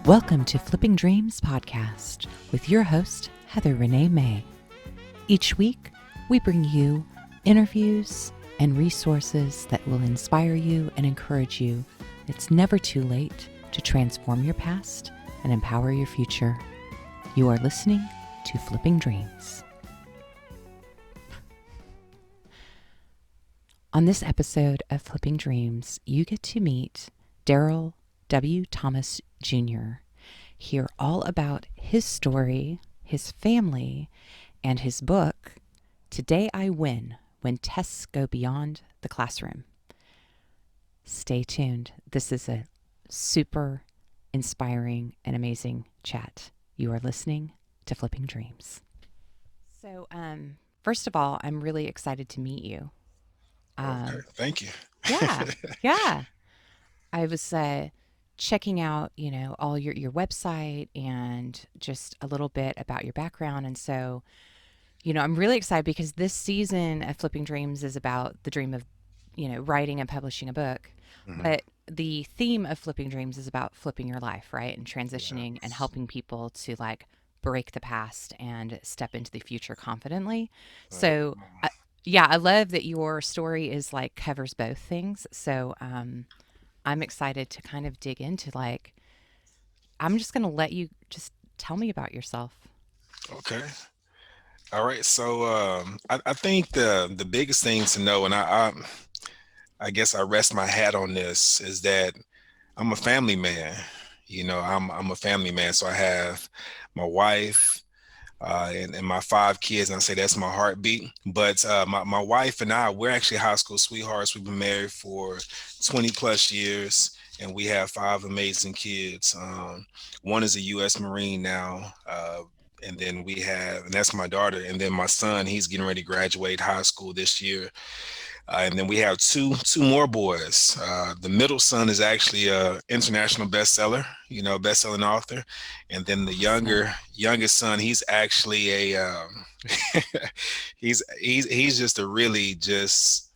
Welcome to Flipping Dreams podcast with your host, Heather Renee May. Each week, we bring you interviews and resources that will inspire you and encourage you. It's never too late to transform your past and empower your future. You are listening to Flipping Dreams. On this episode of Flipping Dreams, you get to meet Darryl W. Thomas Jr., hear all about his story, his family, and his book, Today I Win, When Tests Go Beyond the Classroom. Stay tuned. This is a super inspiring and amazing chat. You are listening to Flipping Dreams. So, first of all, I'm really excited to meet you. Okay, thank you. Yeah. I was checking out, all your website and just a little bit about your background. And so, I'm really excited because this season of Flipping Dreams is about the dream of, writing and publishing a book. Mhm. But the theme of Flipping Dreams is about flipping your life, right? And transitioning and Yes. helping people to break the past and step into the future confidently. Right. So, yeah, I love that your story is covers both things. So, I'm excited to kind of dig into I'm just going to let you just tell me about yourself. Okay. All right. So I think the biggest thing to know, and I guess I rest my hat on this, is that I'm a family man. I'm a family man. So I have my wife and my five kids, and I say that's my heartbeat. But my wife and I, we're actually high school sweethearts. We've been married for 20 plus years, and we have five amazing kids. One is a U.S. Marine now. And then and that's my daughter. And then my son, he's getting ready to graduate high school this year. And then we have two more boys. The middle son is actually a international bestseller, best-selling author, and then the Awesome. youngest son, he's actually a he's just a really just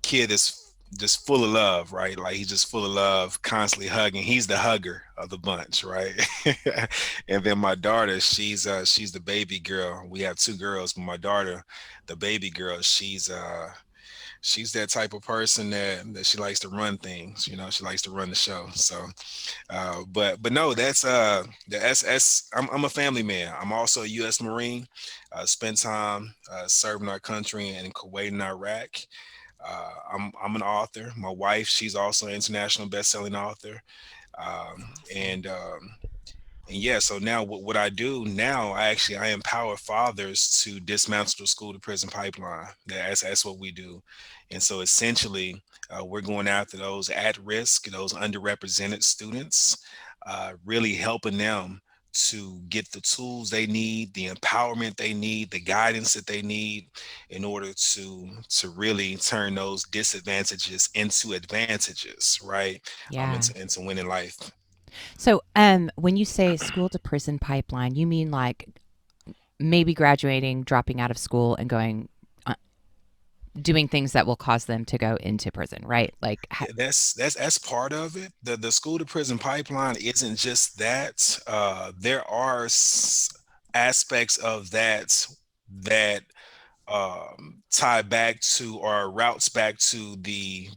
kid that's just full of love, right? Like he's just full of love, constantly hugging. He's the hugger of the bunch, right? And then my daughter, she's the baby girl. We have two girls, but my daughter, the baby girl, she's that type of person that she likes to run things. She likes to run the show. So but no, the SS. I'm a family man. I'm also a U.S. Marine. Spent time serving our country in Kuwait and Iraq. I'm an author. My wife, she's also an international best-selling author. Um, Awesome. and um, and yeah, so now what I do now, I empower fathers to dismantle the school to prison pipeline. That's what we do. And so essentially, we're going after those at risk, those underrepresented students, really helping them to get the tools they need, the empowerment they need, the guidance that they need in order to really turn those disadvantages into advantages, right? Yeah. Into winning life. So, when you say school to prison pipeline, you mean maybe graduating, dropping out of school, and going doing things that will cause them to go into prison, right? That's part of it. The school to prison pipeline isn't just that. There are aspects of that tie back to or routes back to the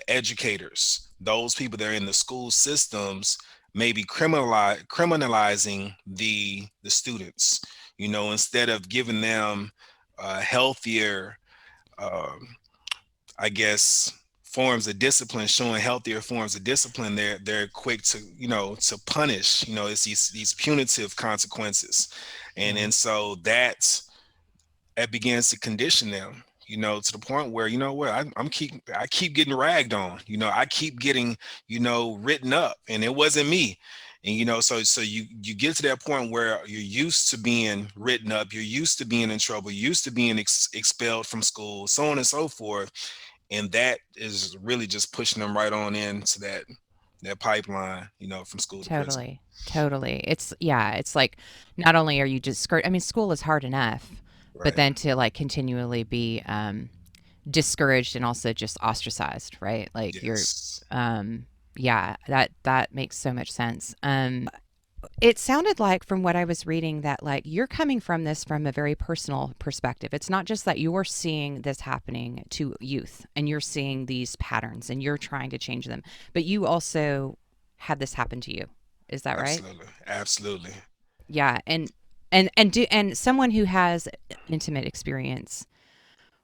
educators, those people that are in the school systems, maybe criminalizing the students. Instead of giving them healthier. Um, I guess forms of discipline, showing healthier forms of discipline, they're quick to to punish. It's these punitive consequences, and Right. so that begins to condition them. To the point where what I keep getting ragged on. I keep getting written up, and it wasn't me. And so you get to that point where you're used to being written up, you're used to being in trouble, you're used to being expelled from school, so on and so forth, and that is really just pushing them right on into that pipeline, from school to prison. Totally. Totally. It's like not only are you I mean, school is hard enough, but Right. then to continually be discouraged and also just ostracized, right? Like you're Yes. um Yeah, that makes so much sense. It sounded like from what I was reading that like you're coming from this from a very personal perspective. It's not just that you're seeing this happening to youth and you're seeing these patterns and you're trying to change them, but you also had this happen to you. Is that right? Absolutely, absolutely. Yeah, and someone who has intimate experience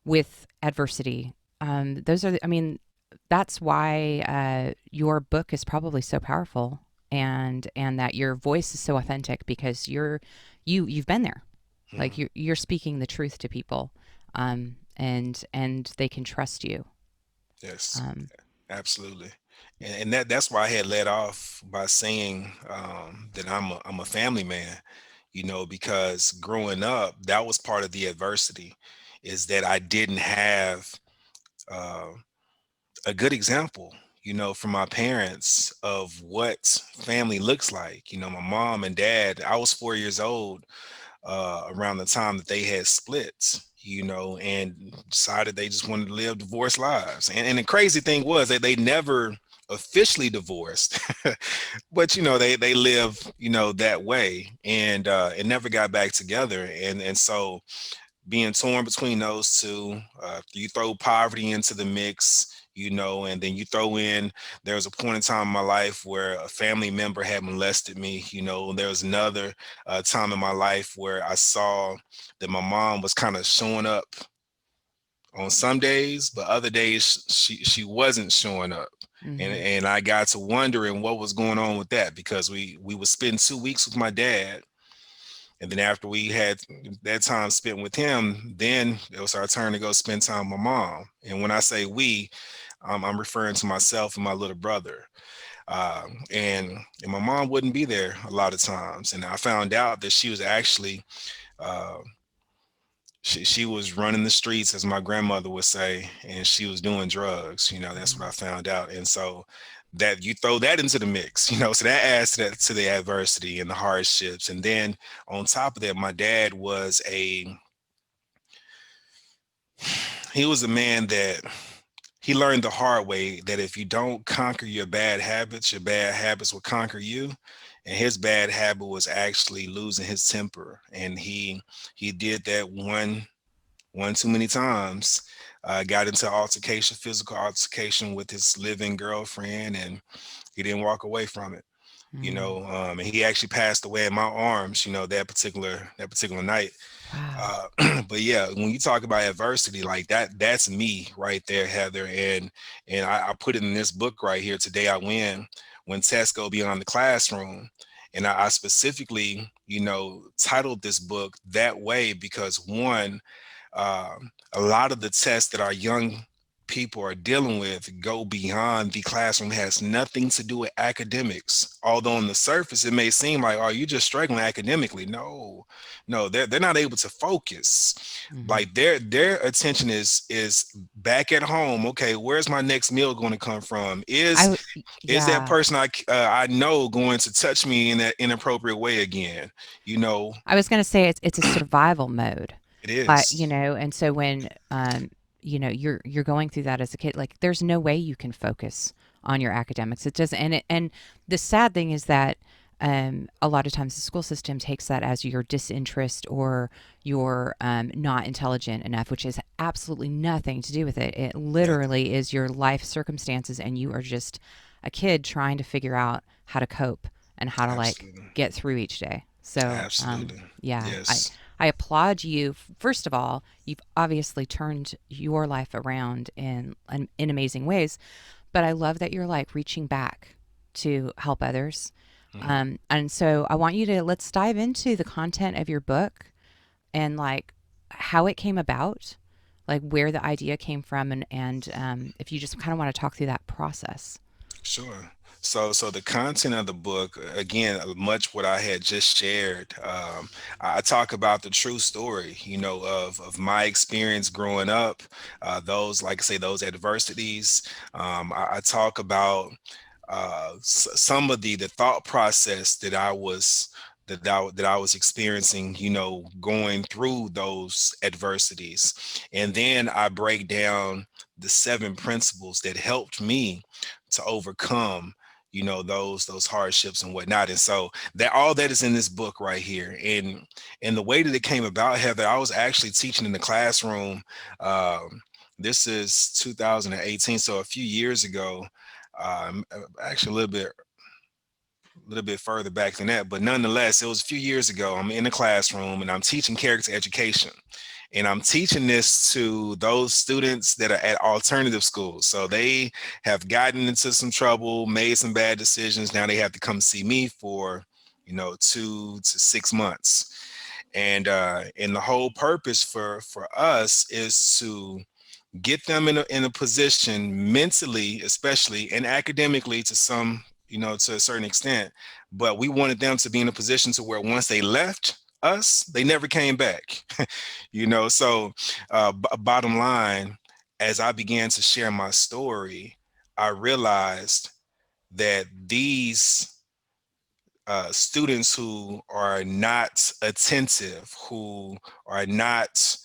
with adversity. Those are, I mean, that's why your book is probably so powerful, and that your voice is so authentic because you've been there. Like Mhm. you're speaking the truth to people, and they can trust you. Yes, Um, absolutely. And that's why I had led off by saying that I'm a family man, because growing up, that was part of the adversity, is that I didn't have uh, a good example, from my parents of what family looks like. My mom and dad, I was 4 years old around the time that they had split, and decided they just wanted to live divorced lives. And the crazy thing was that they never officially divorced, but they live, that way, and never got back together. And so being torn between those two, you throw poverty into the mix, and then you throw in, there was a point in time in my life where a family member had molested me. There was another time in my life where I saw that my mom was kind of showing up on some days, but other days she wasn't showing up. and mhm, and I got to wondering what was going on with that, because we would spend 2 weeks with my dad, and then after we had that time spent with him, then it was our turn to go spend time with my mom. And when I say we, I'm referring to myself and my little brother. And my mom wouldn't be there a lot of times. And I found out that she was actually uh, she was running the streets, as my grandmother would say, and she was doing drugs. That's what I mhm, found out. And so that you throw that into the mix, so that adds to the adversity and the hardships. And then on top of that, my dad was he was a man that he learned the hard way that if you don't conquer your bad habits will conquer you. And his bad habit was actually losing his temper, and he did that one too many times. Got into altercation, physical altercation with his living girlfriend, and he didn't walk away from it. mm. And he actually passed away in my arms. That particular night. Wow. But yeah, when you talk about adversity like that, that's me right there, Heather. And I put it in this book right here. Today I win, when tests go beyond the classroom. And I specifically, titled this book that way because, one, a lot of the tests that our young people are dealing with go beyond the classroom, has nothing to do with academics. Although on the surface it may seem like, oh, you're just struggling academically. No, no, they're not able to focus. Hmm. Like their attention is back at home. Okay, where's my next meal going to come from? Is that Yeah. person I know going to touch me in that inappropriate way again? You know, I was going to say it's a survival mode, it like is. and so when you're going through that as a kid, like there's no way you can focus on your academics. It doesn't, and the sad thing is that a lot of times the school system takes that as your disinterest or you're not intelligent enough, which has absolutely nothing to do with it. It Nothing. literally is your life circumstances, and you are just a kid trying to figure out how to cope and how to like Absolutely. get through each day. So Absolutely. yeah, Yes. I applaud you. First of all, you've obviously turned your life around in amazing ways, but I love that you're like reaching back to help others. Mhm. And so I want you to let's dive into the content of your book and like how it came about, like where the idea came from, and if you just kind of want to talk through that process. Sure. So the content of the book, again, much what I had just shared. I talk about the true story, of my experience growing up, those, like I say, those adversities. I talk about some of the thought process that I was experiencing, going through those adversities. And then I break down the 7 principles that helped me to overcome those hardships and whatnot. And so that all that is in this book right here. And the way that it came about, Heather, I was actually teaching in the classroom. This is 2018, so a few years ago. Actually a little bit further back than that, but nonetheless, it was a few years ago. I'm in the classroom and I'm teaching character education. And I'm teaching this to those students that are at alternative schools. So they have gotten into some trouble, made some bad decisions. Now they have to come see me for, 2 to 6 months. And the whole purpose for us is to get them in a position mentally, especially, and academically to some, to a certain extent. But we wanted them to be in a position to where once they left us, they never came back. So bottom line, as I began to share my story, I realized that these students who are not attentive, who are not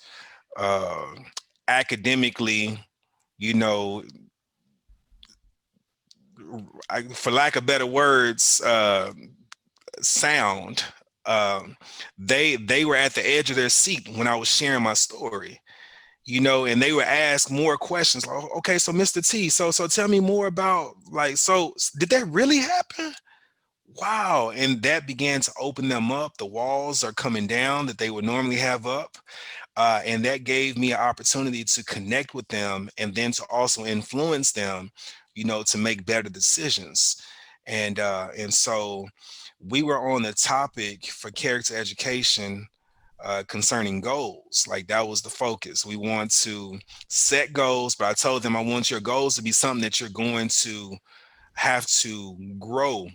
uh, academically, you know, for lack of better words, sound. They were at the edge of their seat when I was sharing my story. And they would ask more questions. Like, "Oh, okay, so Mr. T, so tell me more about, like, so did that really happen? Wow!" And that began to open them up. The walls are coming down that they would normally have up. And that gave me an opportunity to connect with them and then to also influence them, to make better decisions. And so we were on the topic for character education concerning goals. Like, that was the focus. We want to set goals, but I told them I want your goals to be something that you're going to have to grow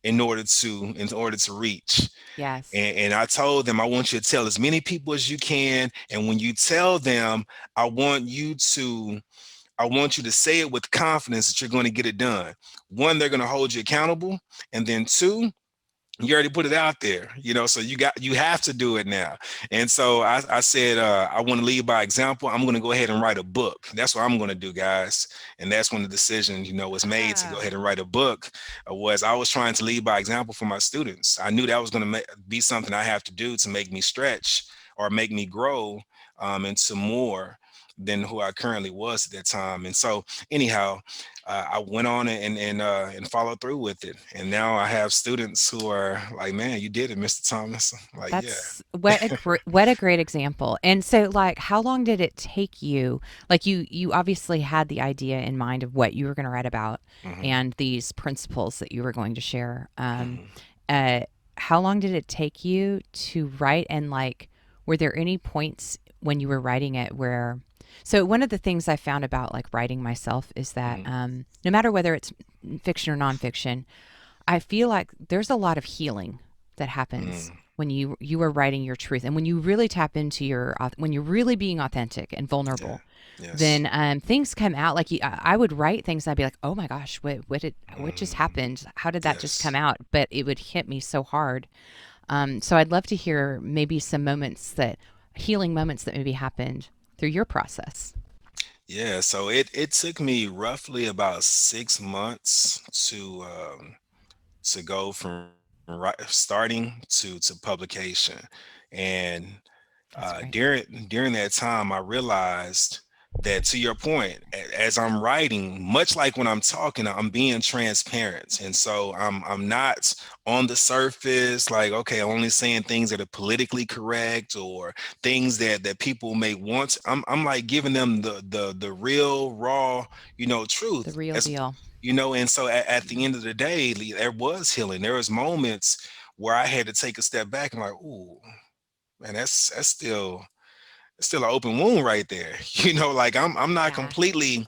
in order to reach. Yes. And I told them I want you to tell as many people as you can. And when you tell them, I want you to I want you to say it with confidence that you're going to get it done. One, they're going to hold you accountable. And then two, you already put it out there, so you have to do it now. And so I said, I want to lead by example. I'm going to go ahead and write a book. That's what I'm going to do, guys. And that's when the decision, was made to go Oh, ahead and write a book. Was I was trying to lead by example for my students. I knew that was going to be something I have to do to make me stretch or make me grow into more than who I currently was at that time. And so anyhow, I went on and followed through with it. And now I have students who are like, "Man, you did it, Mr. Thomas." I'm like, yeah. that's what a great example. And so, like, how long did it take you? Like, you obviously had the idea in mind of what you were going to write about Hmm. and these principles that you were going to share. Hmm. Uh, how long did it take you to write? And, like, were there any points when you were writing it where? So one of the things I found about, like, writing myself is that Hmm. no matter whether it's fiction or nonfiction, I feel like there's a lot of healing that happens Hmm. when you are writing your truth, and when you really tap into when you're really being authentic and Yeah. vulnerable. Yes. Then things come out. Like, I would write things, and I'd be like, "Oh my gosh, what just Mm. happened? How did that just come Yes. out?" But it would hit me so hard. So I'd love to hear maybe some healing moments that maybe happened through your process. Yeah. So it took me roughly about 6 months to go from starting to publication. And That's great. during that time, I realized that, to your point, as I'm writing, much like when I'm talking, I'm being transparent. And so I'm not on the surface, like, okay, I'm only saying things that are politically correct or things that people may want. I'm like giving them the real raw, The truth. real deal. And so at the end of the day, there was healing. There was moments where I had to take a step back and, like, ooh, man, that's still an open wound right there. Like, Yeah. I'm not completely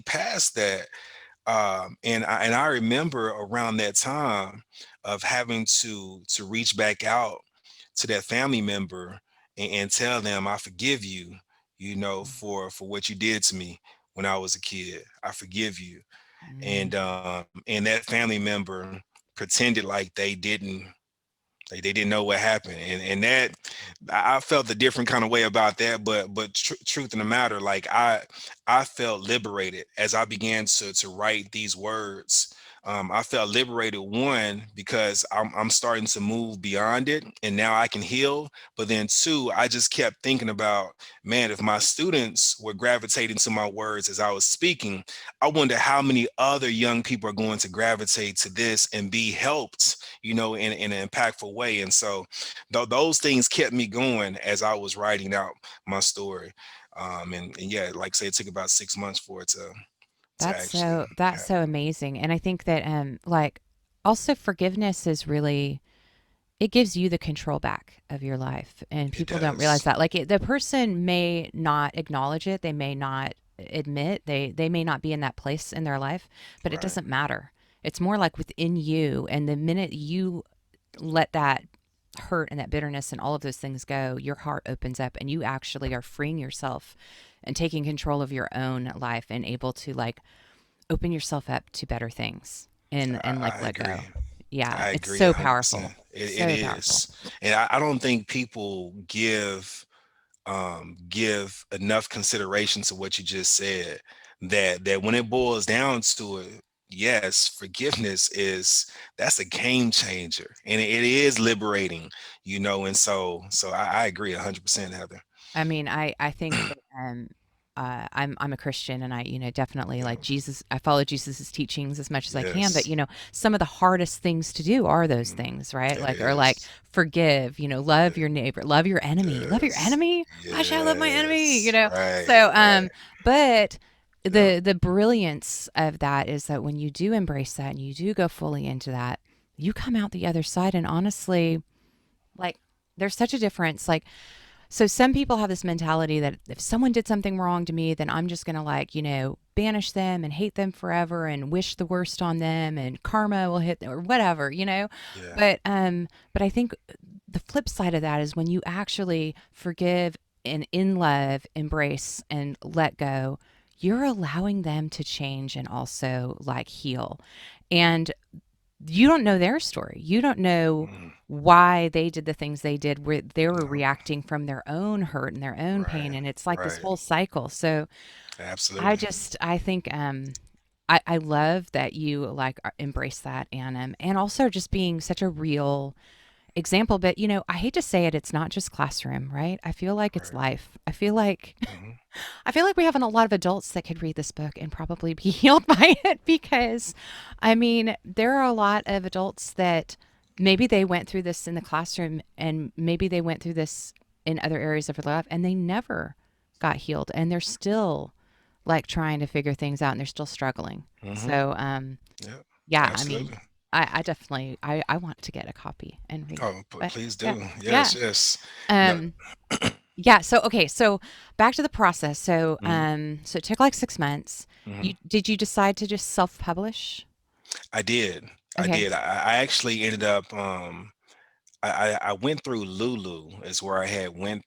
past that. And I remember around that time of having to reach back out to that family member and tell them, I forgive you, for what you did to me when I was a kid. I forgive you. Mm. And that family member pretended like they didn't know what happened. And that, I felt a different kind of way about that. But truth in the matter, like, I felt liberated as I began to write these words I felt liberated, one, because I'm starting to move beyond it and now I can heal. But then two, I just kept thinking about, man, if my students were gravitating to my words as I was speaking, I wonder how many other young people are going to gravitate to this and be helped, in an impactful way. And so those things kept me going as I was writing out my story. And yeah, like I say, it took about 6 months for it to actually That's so happen. amazing. And I think that like also forgiveness is really, it gives you the control back of your life, and It people don't realize does. that. Like the person may not acknowledge it, they may not admit, they may not be in that place in their life, but it Right. doesn't matter. It's more like within you, and the minute you let that hurt and that bitterness and all of those things go, your heart opens up and you actually are freeing yourself and taking control of your own life and able to like open yourself up to better things and like I let agree. go. Yeah, I it's agree so 100%. powerful. It So powerful. is. And I don't think people give enough consideration to what you just said, that when it boils down to it, yes, forgiveness is that's a game changer, and it is liberating, and so I agree 100%, Heather. I mean, I think that I'm a Christian, and I definitely Yeah. like Jesus. I follow Jesus's teachings as much as I can, but Yes. some of the hardest things to do are those Mhm. things, right? It Like, or like is. forgive, love your neighbor, love your enemy, love your Yes. enemy. Why should I love my enemy? Yes. Right. So Right. but Yep. the brilliance of that is that when you do embrace that and you do go fully into that, you come out the other side, and honestly, like there's such a difference. Like, so some people have this mentality that if someone did something wrong to me, then I'm just going to like, banish them and hate them forever and wish the worst on them and karma will hit them or whatever. Yeah. But I think the flip side of that is when you actually forgive and in love embrace and let go, you're allowing them to change and also like heal. And you don't know their story. You don't know Mhm. why they did the things they did, where they were No. reacting from their own hurt and their own pain, Right. and it's like this Right. whole cycle. So Absolutely. I think I love that you like embrace that, and also just being such a real example. But I hate to say it, it's not just classroom, right? I feel like it's Right. life. I feel like Hmm. I feel like we have a lot of adults that could read this book and probably be healed by it, because I mean, there are a lot of adults that maybe they went through this in the classroom and maybe they went through this in other areas of their life and they never got healed, and they're still like trying to figure things out and they're still struggling. Hmm. So, Yep. yeah, I mean, Absolutely. I definitely I want to get a copy and read it. Oh, But please yeah. do. Yeah. Yes. Yes. No. Um yeah, so okay, so back to the process. So Mhm. so it took like 6 months. Mhm. You decide to just self-publish? I did. I Okay. did. I actually ended up. I went through Lulu is where I had went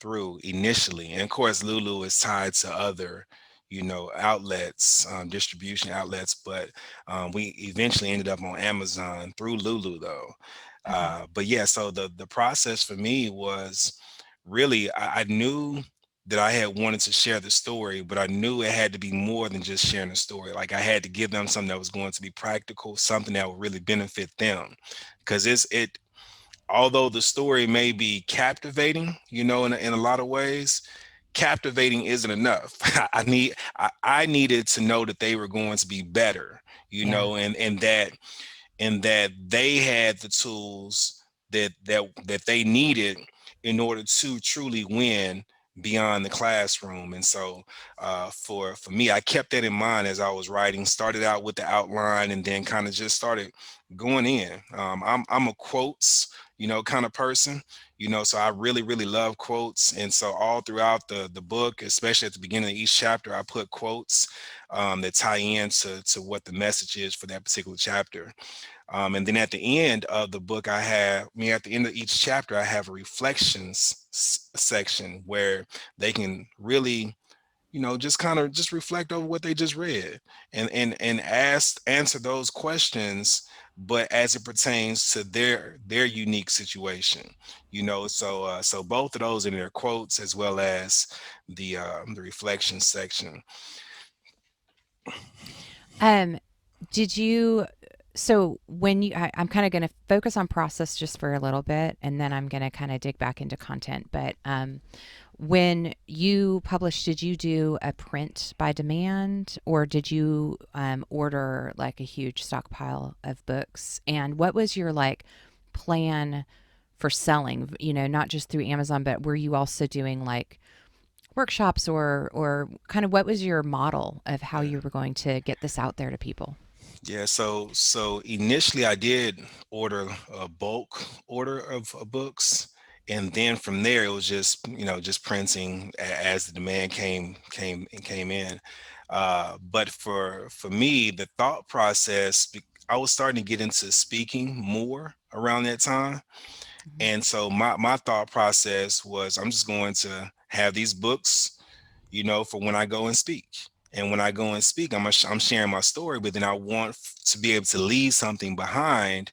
through initially, and of course Lulu is tied to other, outlets, distribution outlets. But we eventually ended up on Amazon through Lulu, though. Okay. But yeah, so the process for me was really I knew that I had wanted to share the story, but I knew it had to be more than just sharing a story. Like I had to give them something that was going to be practical, something that would really benefit them, because although the story may be captivating, in a lot of ways, captivating isn't enough. I needed to know that they were going to be better, Yeah. and that they had the tools that they needed in order to truly win beyond the classroom. And so for me, I kept that in mind as I was writing. Started out with the outline and then kind of just started going in. I'm a quotes kind of person, so I really really love quotes. And so all throughout the book, especially at the beginning of each chapter, I put quotes that tie in to what the message is for that particular chapter. And then at the end of the book, at the end of each chapter, I have a reflections section where they can really, just kind of just reflect over what they just read, and answer those questions, but as it pertains to their unique situation, so both of those in their quotes as well as the reflection section. Um Did you so when I'm kind of going to focus on process just for a little bit, and then I'm going to kind of dig back into content. But when you published, did you do a print by demand, or did you order like a huge stockpile of books? And what was your like plan for selling? Not just through Amazon, but were you also doing like workshops, or kind of what was your model of how Yeah. you were going to get this out there to people? Yeah, so initially I did order a bulk order of books, and then from there it was just just printing as the demand came in. But for me, the thought process, I was starting to get into speaking more around that time, Mhm. and so my thought process was I'm just going to have these books for when I go and speak. And when I go and speak, I'm sharing my story, but then I want to be able to leave something behind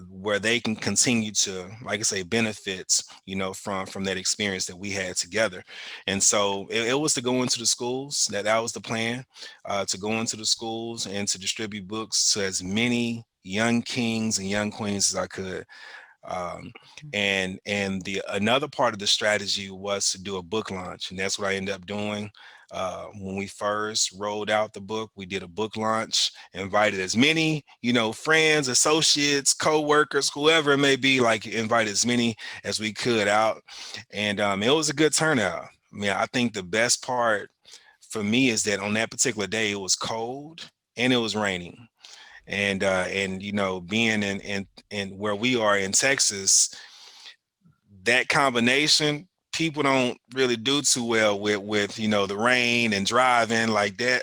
where they can continue to, like I say, benefits, from that experience that we had together. And so it was to go into the schools. That was the plan, to go into the schools and to distribute books to as many young kings and young queens as I could. um, and the another part of the strategy was to do a book launch, and that's what I ended up doing. When we first rolled out the book, we did a book launch, invited as many friends, associates, co-workers, whoever it may be, like invited as many as we could out. And it was a good turnout. I mean, I think the best part for me is that on that particular day it was cold and it was raining, and being in where we are in Texas, that combination, people don't really do too well with the rain and driving like that.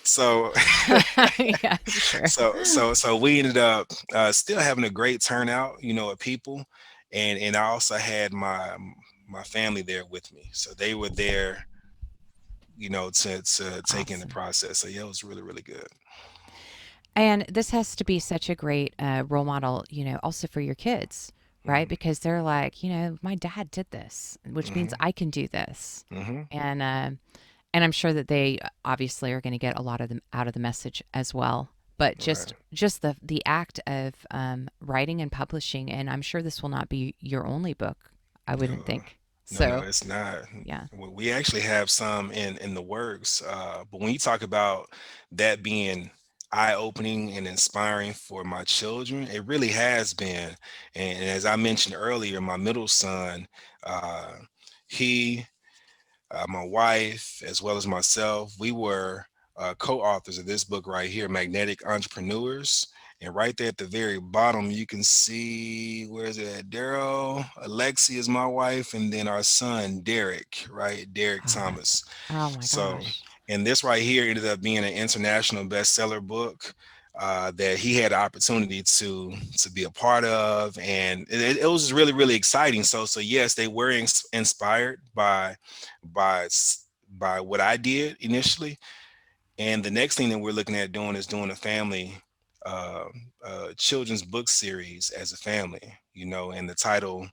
so Yeah, sure. so we ended up still having a great turnout, of people, and I also had my family there with me, so they were there, to take in the Awesome. process. So yeah, it was really, really good. And this has to be such a great role model, also for your kids, right? Hmm. Because they're like, my dad did this, which means Hmm. I can do this. Hmm. And I'm sure that they obviously are going to get a lot of them out of the message as well. But Right. just the act of writing and publishing, and I'm sure this will not be your only book. I No, wouldn't think no, so. it's not. Yeah. We actually have some in the works. But when you talk about that being eye-opening and inspiring for my children, it really has been. And as I mentioned earlier, my middle son, uh, he my wife, as well as myself, we were co-authors of this book right here, Magnetic Entrepreneurs. And right there at the very bottom, you can see, where is it at? Daryl, Alexi is my wife, and then our son, Derek, right? Derek Oh, Thomas. oh my So, gosh. and this right here ended up being an international bestseller book that he had the opportunity to be a part of, and it was really, really exciting. So yes, they were inspired by by what I did initially, and the next thing that we're looking at doing is doing a family uh, children's book series as a family. And the title,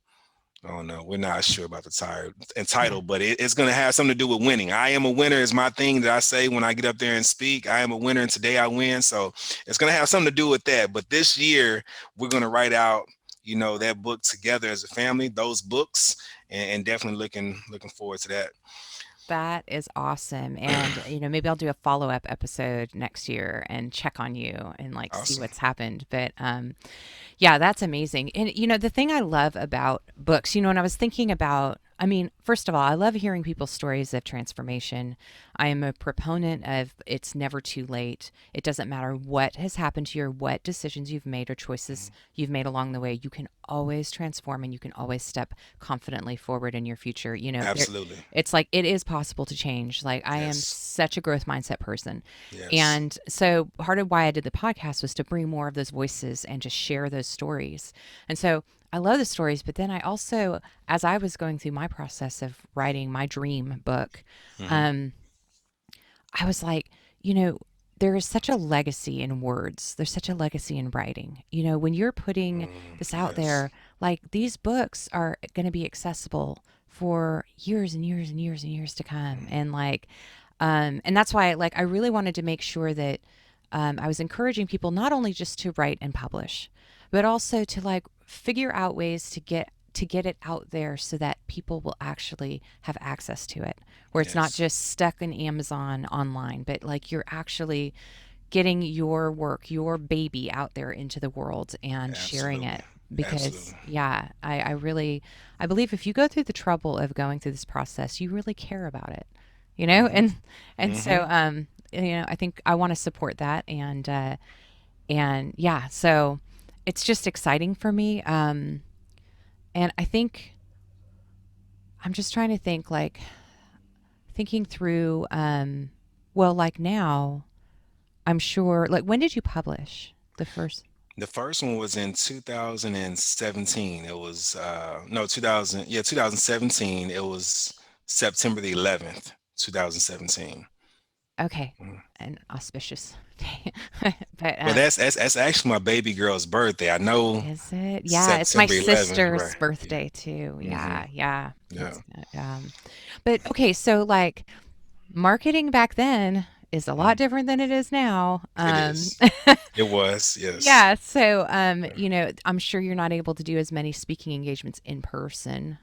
oh no, we're not sure about the Yeah. title, but it's going to have something to do with winning. I am a winner is my thing that I say when I get up there and speak. I am a winner, and today I win. So it's going to have something to do with that. But this year we're going to write out, that book together as a family, those books, and definitely looking forward to that. That is awesome. And, maybe I'll do a follow up episode next year and check on you and like see Awesome. what's happened. But yeah, that's amazing. And, the thing I love about books, when I was thinking about, I mean, first of all, I love hearing people's stories of transformation. I am a proponent of it's never too late. It doesn't matter what has happened to you or what decisions you've made or choices you've made along the way. You can always transform and you can always step confidently forward in your future. Absolutely. It's like it is possible to change. Like I am Yes. such a growth mindset person. Yes. And so part of why I did the podcast was to bring more of those voices and just share those stories. And so I love the stories, but then I also, as I was going through my process of writing my dream book, Hmm. um, I was like, you know, there is such a legacy in words. There's such a legacy in writing. When you're putting this out Yes. there, like these books are going to be accessible for years and years and years and years to come. And like, and that's why, like, I really wanted to make sure that I was encouraging people not only just to write and publish, but also to like figure out ways to get it out there so that people will actually have access to it, where it's not Yes. just stuck in Amazon online, but like you're actually getting your work, your baby out there into the world and sharing Absolutely. it. Because Absolutely. yeah, I really I believe if you go through the trouble of going through this process, you really care about it, you know. Hmm. And Hmm. so I think I want to support that, and yeah, so it's just exciting for me. And I think I'm just trying to think, like thinking through well, like now I'm sure, like, when did you publish the first? The first one was in 2017. It was no 2000, yeah, 2017. It was September the 11th, 2017. Okay, Mhm. an auspicious day. But Well, that's actually my baby girl's birthday. I know is it? Yeah, it's my September 11th, sister's right? Yeah. birthday too. Hmm. Yeah, yeah. Yeah. It's but okay, so like marketing back then is a lot Mhm. different than it is now. It is. It was, yes. Yeah, so Yeah. I'm sure you're not able to do as many speaking engagements in person.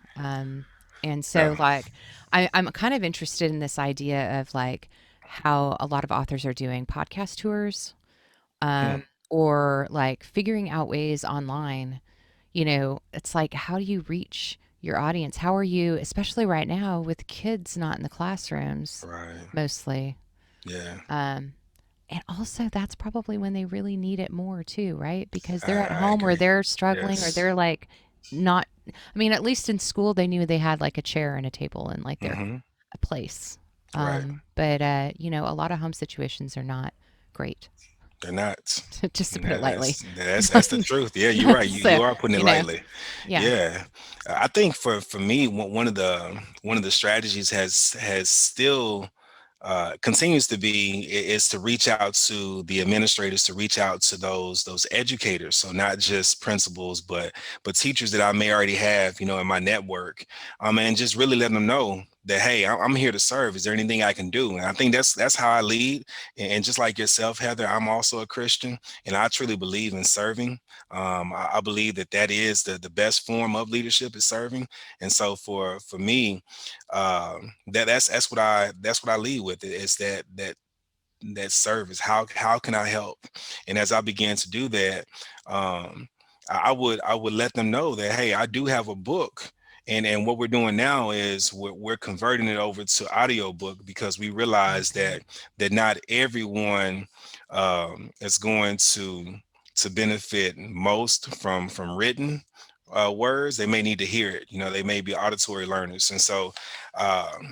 And No. so like I'm kind of interested in this idea of like how a lot of authors are doing podcast tours, Hmm. or like figuring out ways online. It's like, how do you reach your audience? How are you, especially right now with kids not in the classrooms Right. mostly? Yeah. Um, and also, that's probably when they really need it more too, right? Because they're at I home or agree. they're struggling or Yes. they're like not, I mean, at least in school, they knew they had like a chair and a table and like their Hmm. a place. Right. But a lot of home situations are not great, They're not. just to And put it lightly. that's the truth. Yeah, you're right. So, You are putting it you know, lightly. yeah. Yeah, I think for me, one of the strategies has still continues to be is to reach out to the administrators, to reach out to those educators. So not just principals, but teachers that I may already have, in my network, and just really letting them know that, hey, I'm here to serve. Is there anything I can do? And I think that's how I lead. And just like yourself, Heather, I'm also a Christian, and I truly believe in serving. I believe that is the best form of leadership is serving. And so for me, that's what I lead with. Is that service. How can I help? And as I began to do that, um, I would let them know that, hey, I do have a book. And what we're doing now is we're converting it over to audiobook, because we realize Okay. that not everyone is going to benefit most from written words. They may need to hear it. They may be auditory learners. And so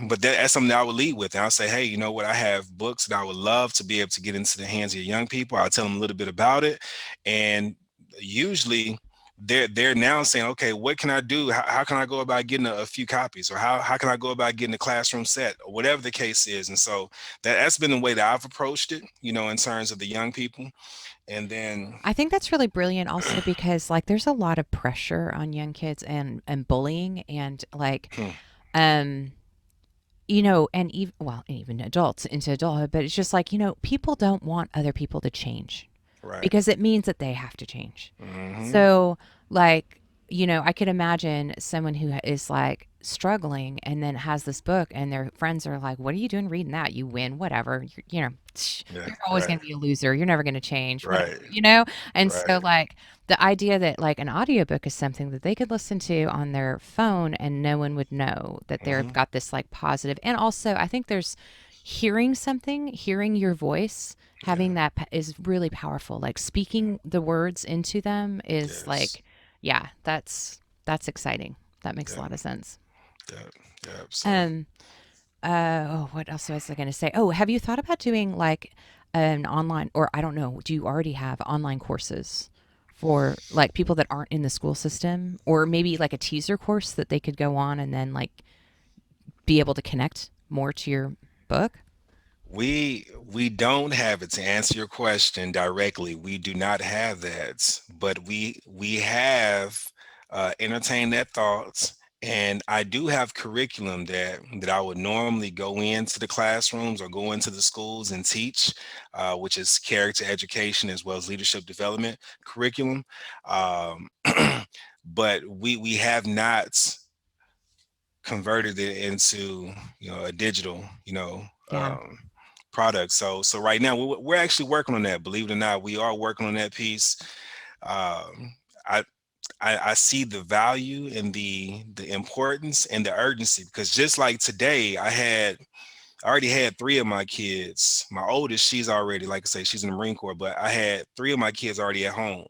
but that's something that I would lead with. And I'll say, hey, you know what? I have books that I would love to be able to get into the hands of your young people. I'll tell them a little bit about it. And usually they're now saying, okay, what can I do? How can I go about getting a few copies? Or how can I go about getting a classroom set? Or whatever the case is. And so that's been the way that I've approached it, in terms of the young people. And then, I think that's really brilliant also because like there's a lot of pressure on young kids and bullying and like hmm, um and even well, and even adults into adulthood, but it's just like, people don't want other people to change right. because it means that they have to change. Hmm. So, like, I could imagine someone who is like struggling and then has this book and their friends are like, "What are you doing reading that? You win, whatever. Yeah, You're always right, going to be a loser. You're never going to change, whatever, right, And so right. like the idea that like an audiobook is something that they could listen to on their phone and no one would know that they've Hmm. got this like positive. And also, I think there's hearing something, hearing your voice, Yeah, having that is really powerful. Like speaking the words into them is yes. like, yeah, that's exciting. That makes a Yeah, lot of sense. yeah, yeah. So Um, what else was I going to say? Oh, have you thought about doing like an online, or I don't know, do you already have online courses for like people that aren't in the school system, or maybe like a teaser course that they could go on and then like be able to connect more to your book? we don't have it. To answer your question directly, we do not have that, but we have entertained that thoughts, And I do have curriculum that I would normally go into the classrooms or go into the schools and teach, which is character education as well as leadership development curriculum. Um, but we have not converted it into a digital Yeah. product. So right now we're actually working on that. Believe it or not, we are working on that piece. Um, I I see the value and the importance and the urgency, because just like today, I already had three of my kids. My oldest, she's already, like I say, she's in the Marine Corps, but I had three of my kids already at home.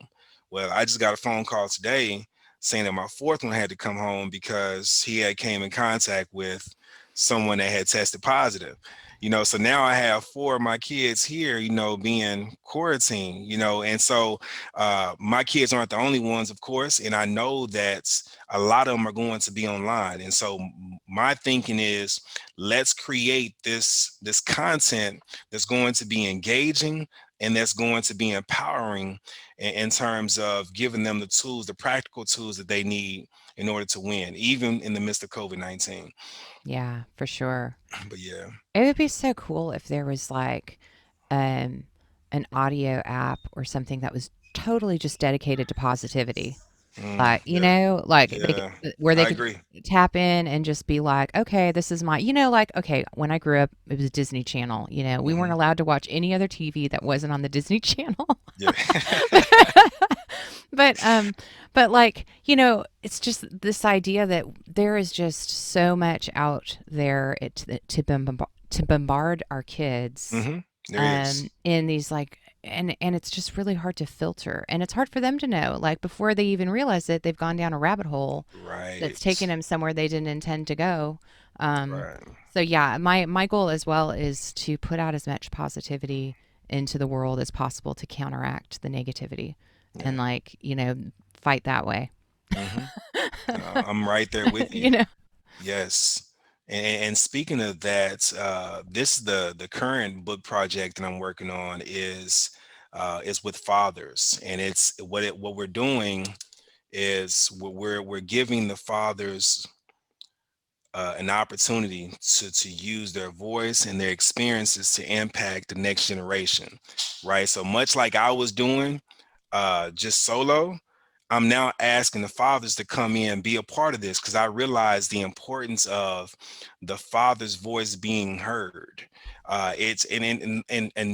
Well, I just got a phone call today saying that my fourth one had to come home because he had came in contact with someone that had tested positive. So now I have four of my kids here, being quarantined, and so my kids aren't the only ones, of course, and I know that a lot of them are going to be online. And so my thinking is, let's create this content that's going to be engaging and that's going to be empowering in terms of giving them the tools, the practical tools that they need in order to win, even in the midst of COVID-19. Yeah, for sure. But yeah. It would be so cool if there was like um an audio app or something that was totally just dedicated to positivity. Like, Yeah. like Yeah. where they I could agree. tap in and just be like, okay, this is my, like, okay, when I grew up, it was Disney Channel. We weren't Hmm. allowed to watch any other TV that wasn't on the Disney Channel. Yeah. but, like, it's just this idea that there is just so much out there to bombard our kids Hmm. There is. in these like and it's just really hard to filter, and it's hard for them to know, like, before they even realize it, they've gone down a rabbit hole that's taken Right. them somewhere they didn't intend to go. um Right. so yeah, my goal as well is to put out as much positivity into the world as possible to counteract the negativity and, Yeah. like, fight that way. Hmm. I'm right there with you. you know Yes. And speaking of that, this the current book project that I'm working on is with fathers, and it's what we're doing is we're giving the fathers an opportunity to use their voice and their experiences to impact the next generation, right? So much like I was doing just solo, I'm now asking the fathers to come in and be a part of this, because I realize the importance of the father's voice being heard. It's and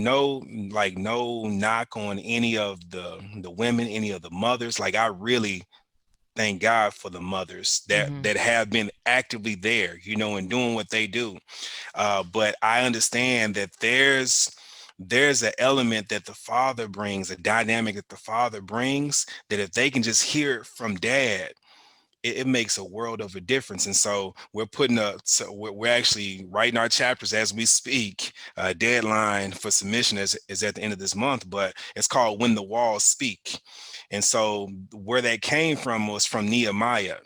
no, like, no knock on any of the women, any of the mothers. Like, I really thank God for the mothers that hmm that have been actively there, and doing what they do. But I understand that there's an element that the father brings, a dynamic that the father brings, that if they can just hear it from dad, it makes a world of a difference. And so we're actually writing our chapters as we speak. Deadline for submission is at the end of this month, but it's called When the Walls Speak. And so where that came from was from Nehemiah.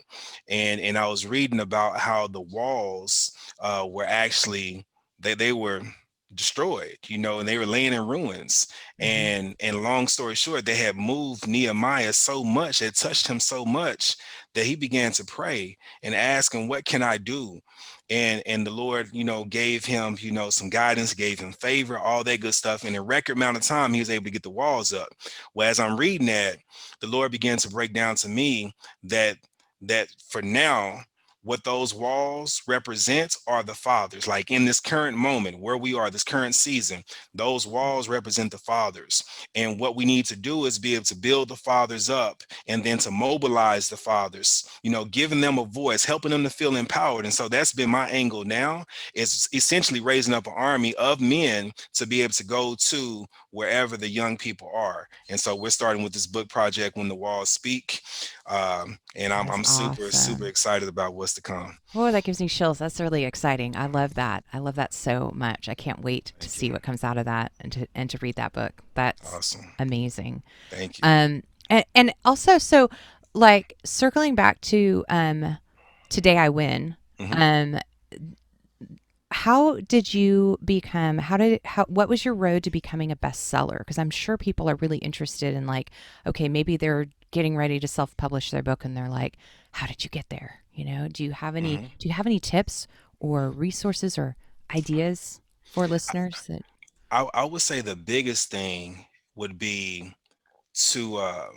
And I was reading about how the walls were actually, they were destroyed, and they were laying in ruins. hmm And long story short, they had moved Nehemiah so much, it touched him so much, that he began to pray and ask him, what can I do? And the Lord, gave him, some guidance, gave him favor, all that good stuff. In a record amount of time, he was able to get the walls up. Well, as I'm reading that, the Lord began to break down to me that for now, what those walls represent are the fathers. Like, in this current moment where we are, this current season, those walls represent the fathers. And what we need to do is be able to build the fathers up, and then to mobilize the fathers, giving them a voice, helping them to feel empowered. And so that's been my angle now, is essentially raising up an army of men to be able to go to wherever the young people are. And so we're starting with this book project, When the Walls Speak. And That's I'm super, super awesome. excited about what's to come. Oh, that gives me chills. That's really exciting. I love that. I love that so much. I can't wait to Thank you. see what comes out of that and to read that book. That's Awesome. amazing. Thank you. And also, so, like, circling back to Today I Win. Hmm. Um how did you become how what was your road to becoming a bestseller? Because I'm sure people are really interested in, like, okay, maybe they're getting ready to self-publish their book and they're like, how did you get there? Hmm. Do you have any tips or resources or ideas for listeners that? I would say the biggest thing would be to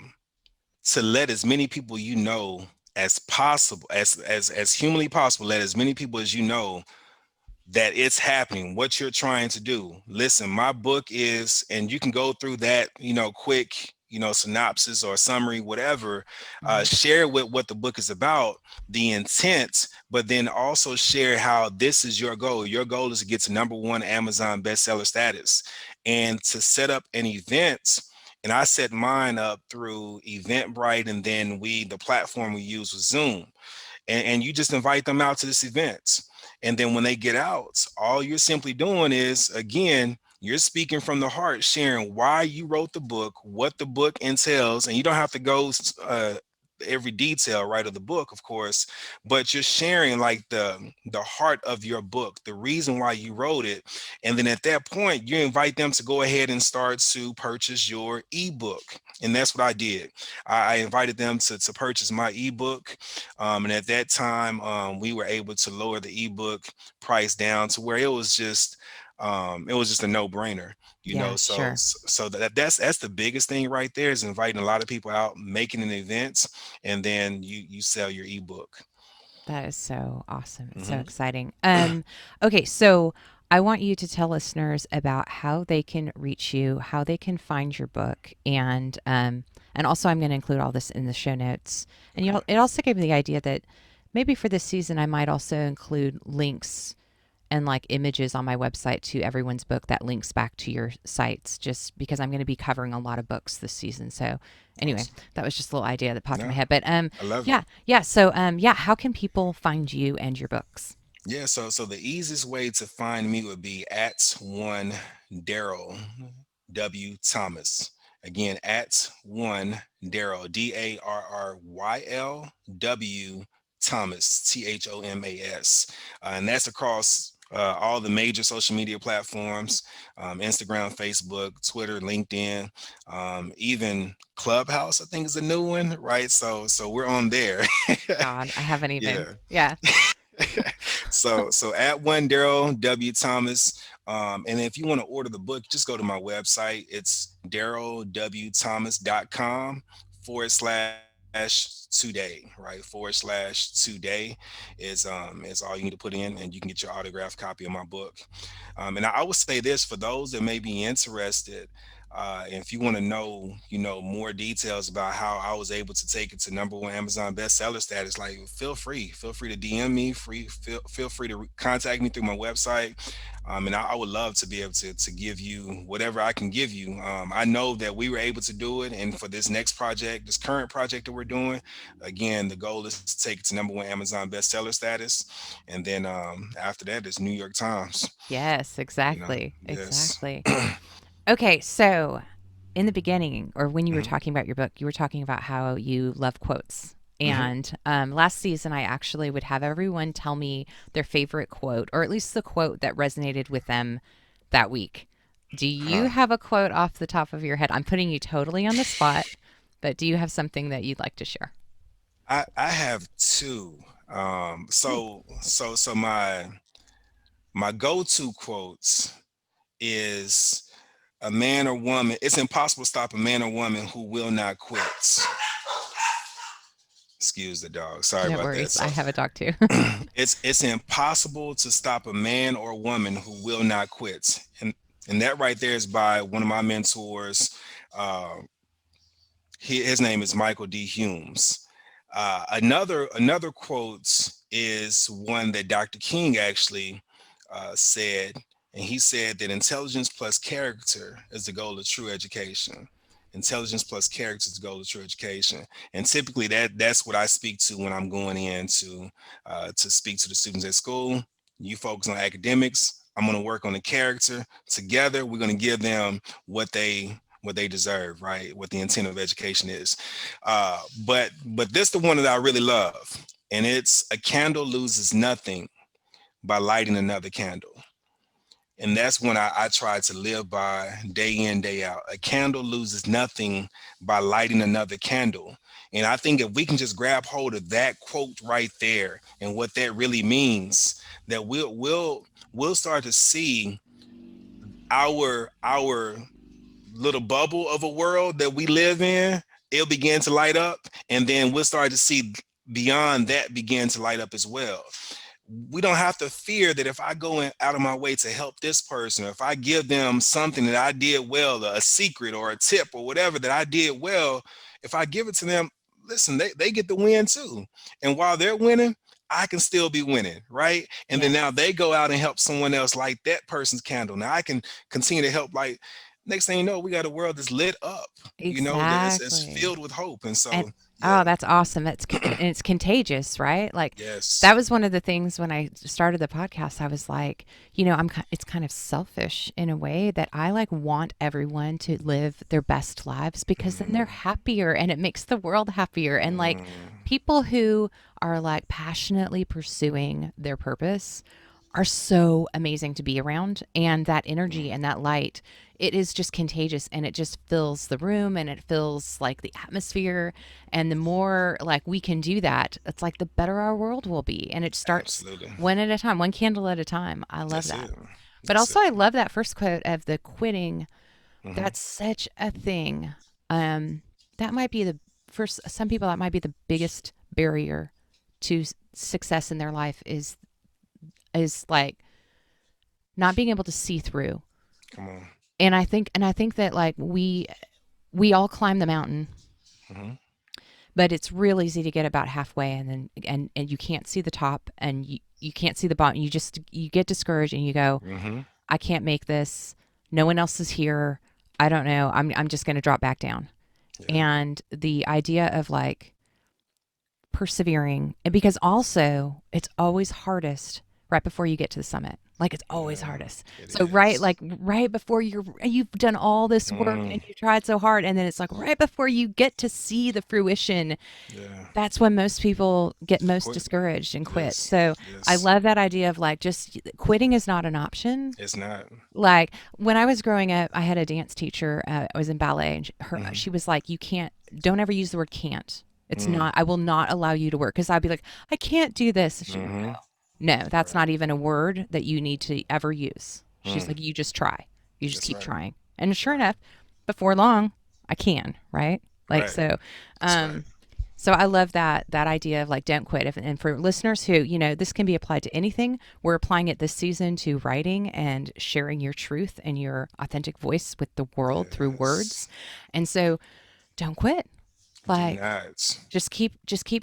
let as many people you know as possible, as humanly possible, let as many people as you know that it's happening, what you're trying to do. Listen, my book is, and you can go through that, quick, synopsis or summary, whatever, Mhm. share what the book is about, the intent, but then also share how this is your goal. Your goal is to get to number one Amazon bestseller status and to set up an event. And I set mine up through Eventbrite, and then the platform we use was Zoom, and you just invite them out to this event. And then when they get out, all you're simply doing is, again, you're speaking from the heart, sharing why you wrote the book, what the book entails, and you don't have to go every detail, right, of the book, of course, but you're sharing like the heart of your book, the reason why you wrote it. And then at that point, you invite them to go ahead and start to purchase your ebook. And that's what I did. I invited them to purchase my ebook, and at that time, we were able to lower the ebook price down to where it was just a no-brainer, Yeah, so sure. that's the biggest thing right there, is inviting a lot of people out, making an event, and then you sell your ebook. That is so awesome. It's so Hmm. exciting. Okay, so I want you to tell listeners about how they can reach you, how they can find your book, and also I'm going to include all this in the show notes. And Okay. it also gave me the idea that maybe for this season I might also include links and like images on my website to everyone's book that links back to your sites, just because I'm going to be covering a lot of books this season. So anyway, Awesome. that was just a little idea that popped in my No, head. But I love it. yeah. So yeah, how can people find you and your books? Yeah, so the easiest way to find me would be at one Darryl W Thomas. Again, at one Darryl, DARRYL Thomas, THOMAS. And that's across all the major social media platforms: Instagram, Facebook, Twitter, LinkedIn, even Clubhouse, I think, is a new one, right? So we're on there. God, I haven't even. Yeah. Yeah. So at one Daryl W Thomas. And if you want to order the book, just go to my website. It's darylwthomas.com /today, right? /today is all you need to put in, and you can get your autographed copy of my book. And I would say this for those that may be interested. If you want to know, more details about how I was able to take it to number one Amazon bestseller status, like, feel free to DM me, feel free to contact me through my website, and I would love to be able to give you whatever I can give you. I know that we were able to do it, and for this next project, this current project that we're doing, again, the goal is to take it to number one Amazon bestseller status, and then after that, it's New York Times. Yes, You know, exactly. yes. Exactly. Okay, so in the beginning, or when you were Hmm. talking about your book, you were talking about how you love quotes. Hmm. And last season, I actually would have everyone tell me their favorite quote, or at least the quote that resonated with them that week. Do you Huh. have a quote off the top of your head? I'm putting you totally on the spot, but do you have something that you'd like to share? I have two. Ooh, So my go-to quotes is, a man or woman, it's impossible to stop a man or woman who will not quit. Excuse the dog. Sorry no about that. worries. I So have a dog too. it's impossible to stop a man or woman who will not quit. And that right there is by one of my mentors. Uh, his name is Michael D. Humes. Another quote is one that Dr. King actually said, and he said that intelligence plus character is the goal of true education. Intelligence plus character is the goal of true education, and typically that's what I speak to when I'm going in to speak to the students at school. You focus on academics. I'm going to work on the character. Together, we're going to give them what they deserve, right? What the intent of education is. But this the one that I really love, and it's, a candle loses nothing by lighting another candle. And that's when I try to live by day in, day out. A candle loses nothing by lighting another candle. And I think if we can just grab hold of that quote right there and what that really means, that we'll start to see our little bubble of a world that we live in, it'll begin to light up, and then we'll start to see beyond that begin to light up as well. We don't have to fear that if I go out of my way to help this person, or if I give them something that I did well, a secret or a tip or whatever that I did well, if I give it to them, listen, they get the win too. And while they're winning, I can still be winning, right? And then Yes, now they go out and help someone else light that person's candle. Now I can continue to help. Like, next thing you know, we got a world that's lit up, that it's exactly. filled with hope. And And so, yeah, oh, that's awesome. And it's contagious, right? Like that yes. was one of the things when I started the podcast. I was like, it's kind of selfish in a way that I like want everyone to live their best lives because then they're Mm, happier and it makes the world happier. And like mm, people who are like passionately pursuing their purpose are so amazing to be around, and that mm. energy and that light, it is just contagious and it just fills the room and it fills like the atmosphere. And the more like we can do that, it's like the better our world will be. And it starts Absolutely. one at a time, one candle at a time. I love That's that. it. But That's also it. I love that first quote of the quitting. Hmm. That's such a thing. um that might be the first, some people that might be the biggest barrier to success in their life is like not being able to see through. Come on. And I think that like we all climb the mountain, Hmm. but it's real easy to get about halfway and then and you can't see the top and you can't see the bottom. You get discouraged and you go, Hmm. I can't make this. No one else is here. I don't know. I'm just going to drop back down. Yeah. And the idea of like persevering, and because also it's always hardest right before you get to the summit. Like it's always Yeah. hardest. It So right, is. like right before you've done all this work Mm. and you tried so hard, and then it's like right before you get to see the fruition, Yeah. that's when most people get most Quit. discouraged and quit. Yes. So I Yes. love that idea of like just quitting is not an option. It's not. Like when I was growing up, I had a dance teacher. I was in ballet, and Hmm. she was like, "You can't. Don't ever use the word can't. It's Mm. not. I will not allow you to work." Because I'd be like, "I can't do this." And she'd go, Hmm. "No, that's Right. not even a word that you need to ever use." She's Mm. like, "You just try. You just That's keep right. trying." And sure Right. enough, before long, I can. Right. Like Right. so. That's right. Um, so I love that idea of like don't quit. And for listeners who, this can be applied to anything. We're applying it this season to writing and sharing your truth and your authentic voice with the world through words. Yes. And so don't quit. Do Like not. just keep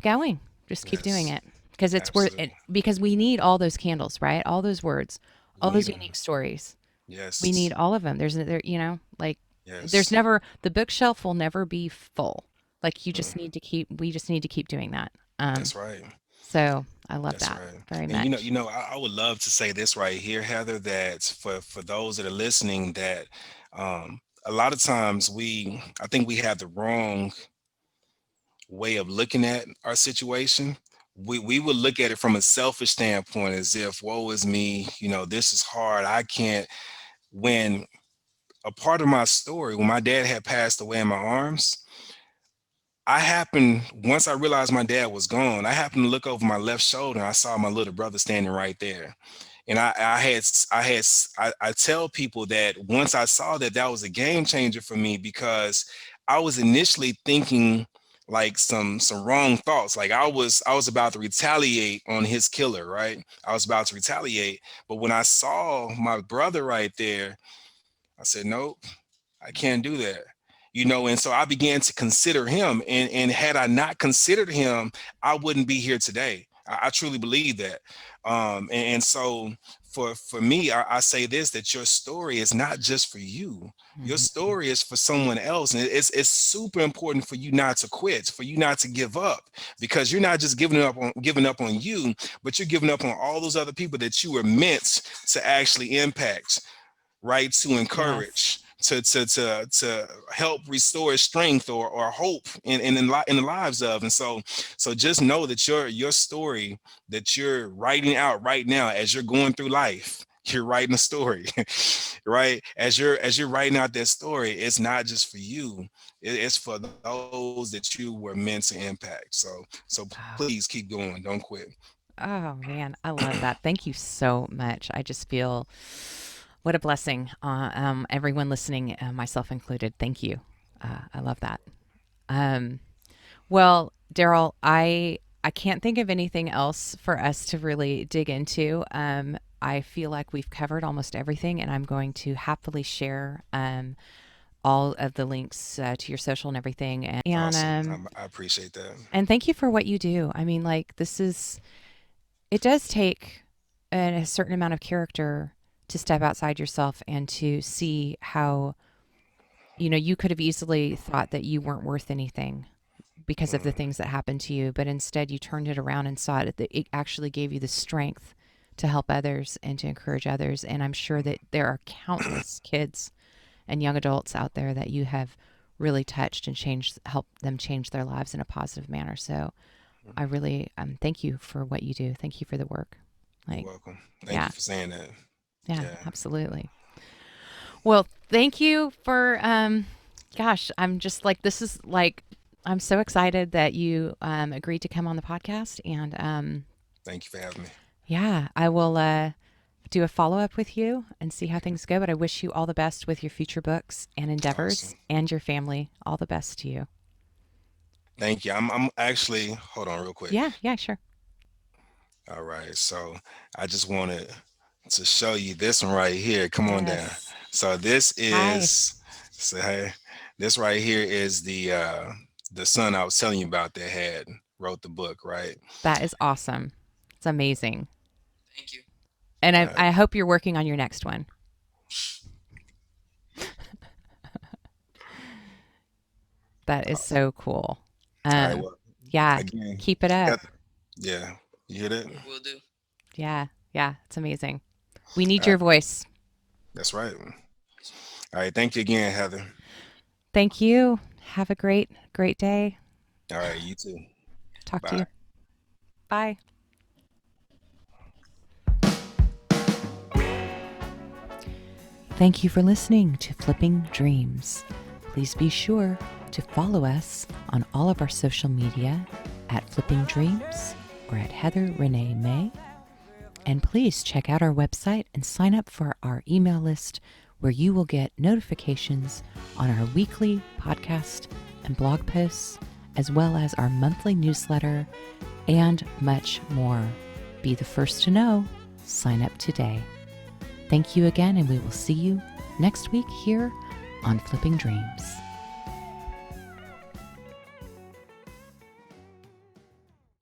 going. Just keep doing Yes. it because it's worth it, Absolutely. because we need all those candles, right? All those words, We all need those them. unique stories. We need Yes. all of them. Like there's Yes. never, the bookshelf will never be full. Like Mm. we just need to keep doing that. Um, That's right. so I love That's that right. very And much. I would love to say this right here, Heather, that for those that are listening, that a lot of times I think we have the wrong way of looking at our situation. We would look at it from a selfish standpoint, as if, woe is me, this is hard. I can't. When a part of my story, when my dad had passed away in my arms, once I realized my dad was gone, I happened to look over my left shoulder and I saw my little brother standing right there. And I tell people that once I saw that, that was a game changer for me, because I was initially thinking like some wrong thoughts. Like I was about to retaliate on his killer, right? I was about to retaliate. But when I saw my brother right there, I said, nope, I can't do that. And so I began to consider him. And had I not considered him, I wouldn't be here today. I truly believe that. And so for me, I say this, that your story is not just for you. Your Mhm. story is for someone else. And it's super important for you not to quit, for you not to give up, because you're not just giving up on you, but you're giving up on all those other people that you were meant to actually impact, right? To Yes. encourage, to help restore strength or hope in the lives of. And so just know that your story that you're writing out right now as you're going through life, you're writing a story, right? As you're writing out that story, it's not just for you, it's for those that you were meant to impact. So Oh, please keep going, don't quit. oh man, I love that. Thank you so much. I just feel what a blessing. Everyone listening, myself included. Thank you. I love that. Um, well, Darryl, I can't think of anything else for us to really dig into. I feel like we've covered almost everything, and I'm going to happily share all of the links to your social and everything. Awesome. I appreciate that. And thank you for what you do. I mean, like this is it does take a certain amount of character to step outside yourself and to see how you could have easily thought that you weren't worth anything because of the Mm, things that happened to you, but instead you turned it around and saw that it actually gave you the strength to help others and to encourage others. And I'm sure that there are countless kids and young adults out there that you have really touched and helped them change their lives in a positive manner. So I really thank you for what you do. Thank you for the work. you're Like, welcome. Thank yeah, you for saying that. yeah, Yeah. absolutely. Well, thank you for, gosh, I'm just like, this is like, I'm so excited that you agreed to come on the podcast. And Thank you for having me. yeah, I will do a follow up with you and see how things go. But I wish you all the best with your future books and endeavors Awesome. and your family. All the best to you. Thank you. I'm actually, hold on real quick. Yeah, yeah, sure. All right. So I just wanted to show you this one right here. Come on down. Yes. So this Hi. is, so hey, this right here is the son I was telling you about that had wrote the book, right? That is awesome. It's amazing. Thank you. And All right. I hope you're working on your next one. That is Awesome. so cool. All right. Um, Well, yeah, again, keep it up. Heather, yeah, you hear that? Will do. Yeah, yeah, it's amazing. We need All your right. voice. That's right. All right. Thank you again, Heather. Thank you. Have a great, great day. All right. You too. Talk to Bye. you. Bye. Thank you for listening to Flipping Dreams. Please be sure to follow us on all of our social media at Flipping Dreams or at Heather Renee May. And please check out our website and sign up for our email list where you will get notifications on our weekly podcast and blog posts, as well as our monthly newsletter and much more. Be the first to know. Sign up today. Thank you again, and we will see you next week here on Flipping Dreams.